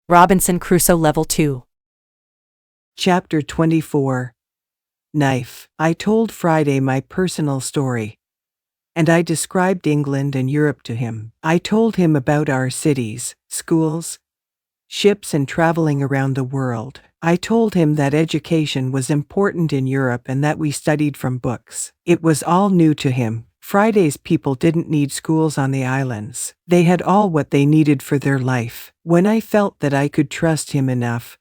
Robinson Crusoe Level 2. Chapter 24. Knife. I told Friday my personal story, and I described England and Europe to him. I told him about our cities, schools, ships, and traveling around the world. I told him that education was important in Europe and that we studied from books. It was all new to him. Friday's people didn't need schools on the islands. They had all what they needed for their life. When I felt that I could trust him enough,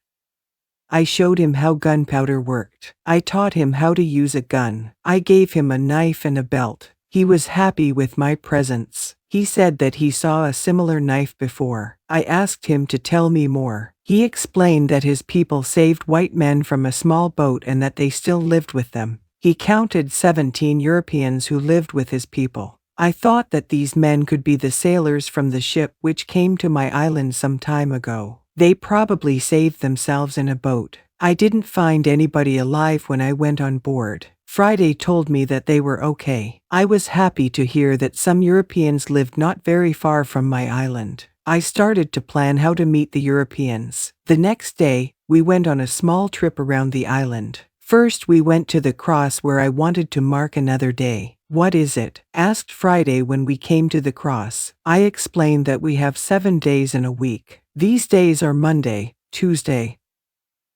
I showed him how gunpowder worked. I taught him how to use a gun. I gave him a knife and a belt. He was happy with my presents. He said that he saw a similar knife before. I asked him to tell me more. He explained that his people saved white men from a small boat and that they still lived with them. He counted 17 Europeans who lived with his people. I thought that these men could be the sailors from the ship which came to my island some time ago. They probably saved themselves in a boat. I didn't find anybody alive when I went on board. Friday told me that they were okay. I was happy to hear that some Europeans lived not very far from my island. I started to plan how to meet the Europeans. The next day, we went on a small trip around the island. First, we went to the cross where I wanted to mark another day. "What is it?" asked Friday when we came to the cross. I explained that we have 7 days in a week. These days are Monday, Tuesday,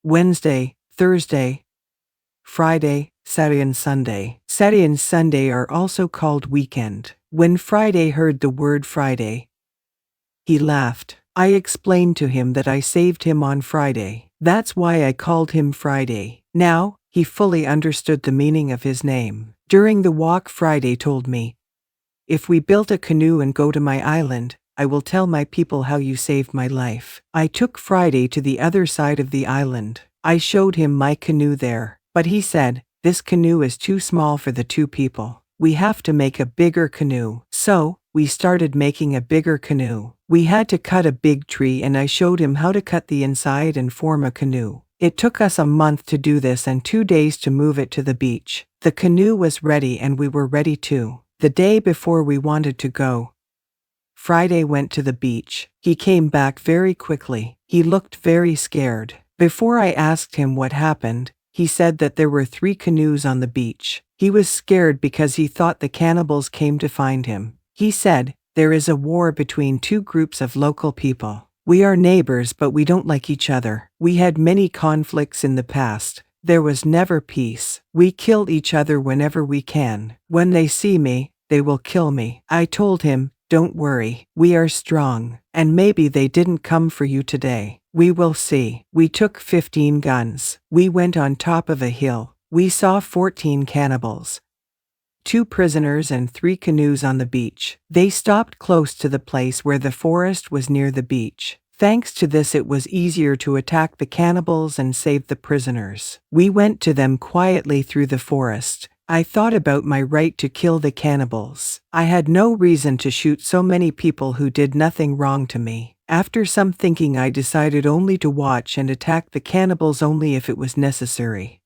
Wednesday, Thursday, Friday, Saturday and Sunday. Saturday and Sunday are also called weekend. When Friday heard the word Friday, he laughed. I explained to him that I saved him on Friday. That's why I called him Friday. Now, he fully understood the meaning of his name. During the walk, Friday told me, "If we built a canoe and go to my island, I will tell my people how you saved my life." I took Friday to the other side of the island. I showed him my canoe there, but he said, "This canoe is too small for the 2 people. We have to make a bigger canoe." So, we started making a bigger canoe. We had to cut a big tree and I showed him how to cut the inside and form a canoe. It took us a month to do this and 2 days to move it to the beach. The canoe was ready and we were ready too. The day before we wanted to go, Friday went to the beach. He came back very quickly. He looked very scared. Before I asked him what happened, he said that there were 3 canoes on the beach. He was scared because he thought the cannibals came to find him. He said, "There is a war between 2 groups of local people. We are neighbors but we don't like each other. We had many conflicts in the past. There was never peace. We kill each other whenever we can. When they see me, they will kill me." I told him, "Don't worry, we are strong, and maybe they didn't come for you today. We will see." We took 15 guns. We went on top of a hill. We saw 14 cannibals, 2 prisoners and 3 canoes on the beach. They stopped close to the place where the forest was near the beach. Thanks to this, it was easier to attack the cannibals and save the prisoners. We went to them quietly through the forest. I thought about my right to kill the cannibals. I had no reason to shoot so many people who did nothing wrong to me. After some thinking, I decided only to watch and attack the cannibals only if it was necessary.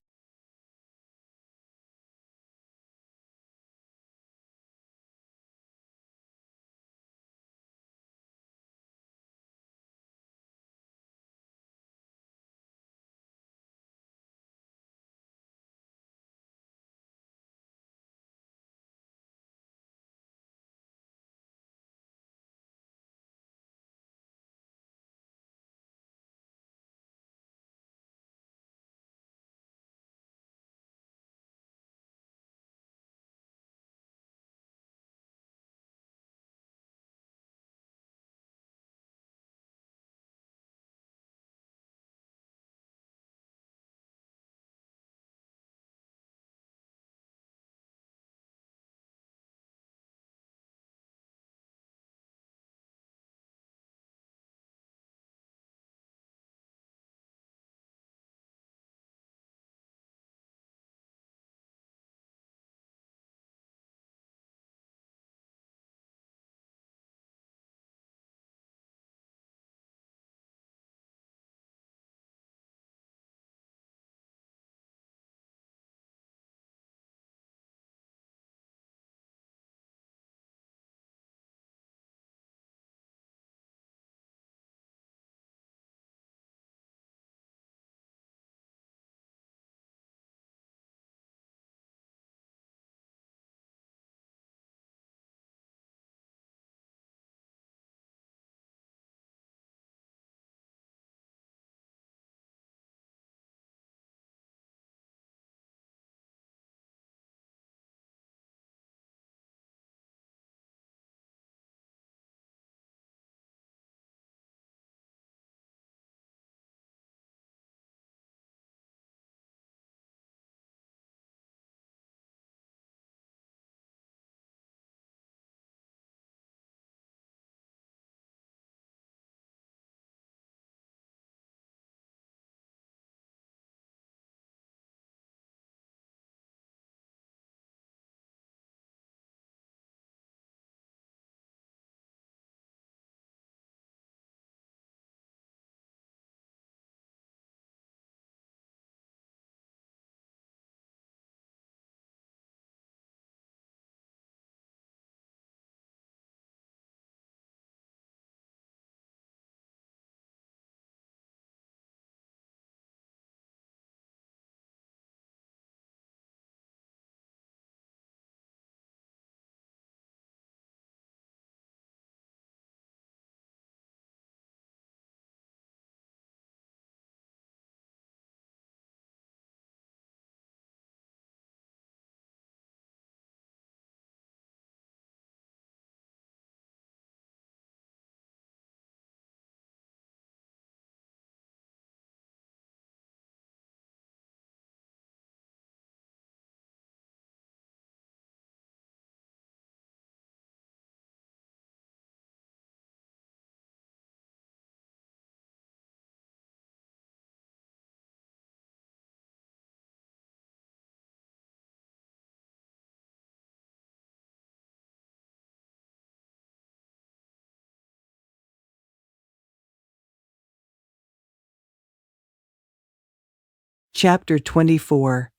Chapter 24.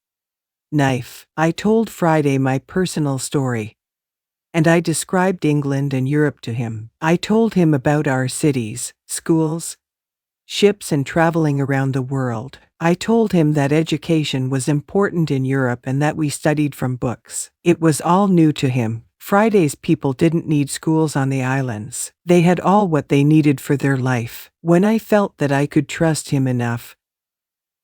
Knife. I told Friday my personal story, and I described England and Europe to him. I told him about our cities, schools, ships, and traveling around the world. I told him that education was important in Europe and that we studied from books. It was all new to him. Friday's people didn't need schools on the islands. They had all what they needed for their life. When I felt that I could trust him enough,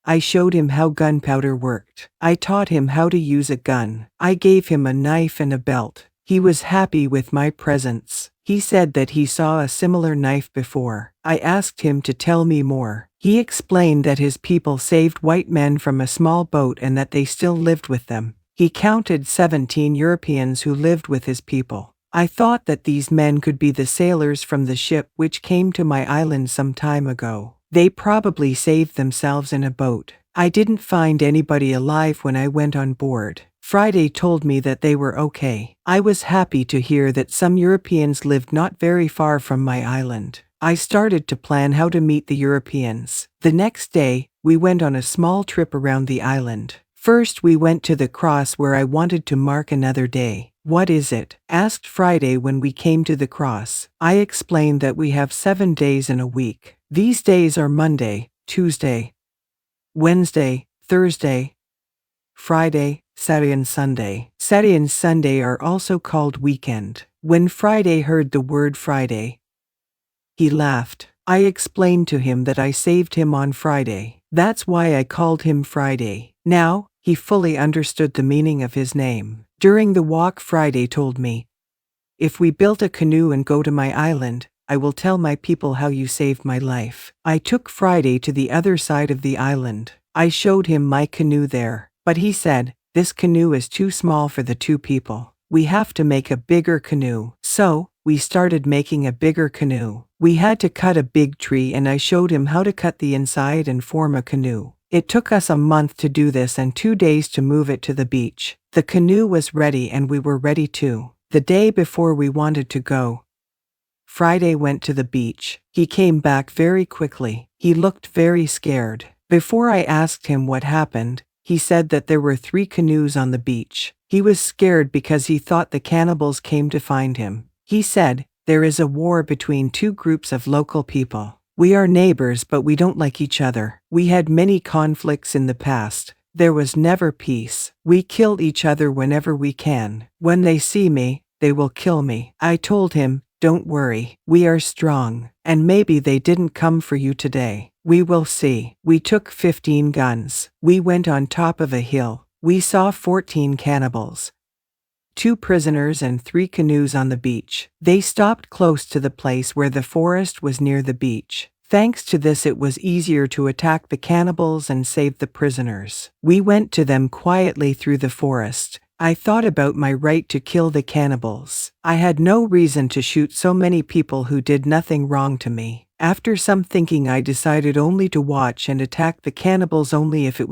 I showed him how gunpowder worked. I taught him how to use a gun. I gave him a knife and a belt. He was happy with my presents. He said that he saw a similar knife before. I asked him to tell me more. He explained that his people saved white men from a small boat and that they still lived with them. He counted 17 Europeans who lived with his people. I thought that these men could be the sailors from the ship which came to my island some time ago. They probably saved themselves in a boat. I didn't find anybody alive when I went on board. Friday told me that they were okay. I was happy to hear that some Europeans lived not very far from my island. I started to plan how to meet the Europeans. The next day, we went on a small trip around the island. First, we went to the cross where I wanted to mark another day. "What is it?" asked Friday when we came to the cross. I explained that we have 7 days in a week. These days are Monday, Tuesday, Wednesday, Thursday, Friday, Saturday and Sunday. Saturday and Sunday are also called weekend. When Friday heard the word Friday, he laughed. I explained to him that I saved him on Friday. That's why I called him Friday. Now, he fully understood the meaning of his name. During the walk, Friday told me, "If we built a canoe and go to my island, I will tell my people how you saved my life." I took Friday to the other side of the island. I showed him my canoe there, but he said, "This canoe is too small for the 2 people. We have to make a bigger canoe." So, we started making a bigger canoe. We had to cut a big tree and I showed him how to cut the inside and form a canoe. It took us a month to do this and 2 days to move it to the beach. The canoe was ready and we were ready too. The day before we wanted to go, Friday went to the beach. He came back very quickly. He looked very scared. Before I asked him what happened, he said that there were 3 canoes on the beach. He was scared because he thought the cannibals came to find him. He said, "There is a war between 2 groups of local people. We are neighbors but we don't like each other. We had many conflicts in the past. There was never peace. We kill each other whenever we can. When they see me, they will kill me." I told him, "Don't worry, we are strong, and maybe they didn't come for you today. We will see." We took 15 guns. We went on top of a hill. We saw 14 cannibals, 2 prisoners and 3 canoes on the beach. They stopped close to the place where the forest was near the beach. Thanks to this, it was easier to attack the cannibals and save the prisoners. We went to them quietly through the forest. I thought about my right to kill the cannibals. I had no reason to shoot so many people who did nothing wrong to me. After some thinking, I decided only to watch and attack the cannibals only if it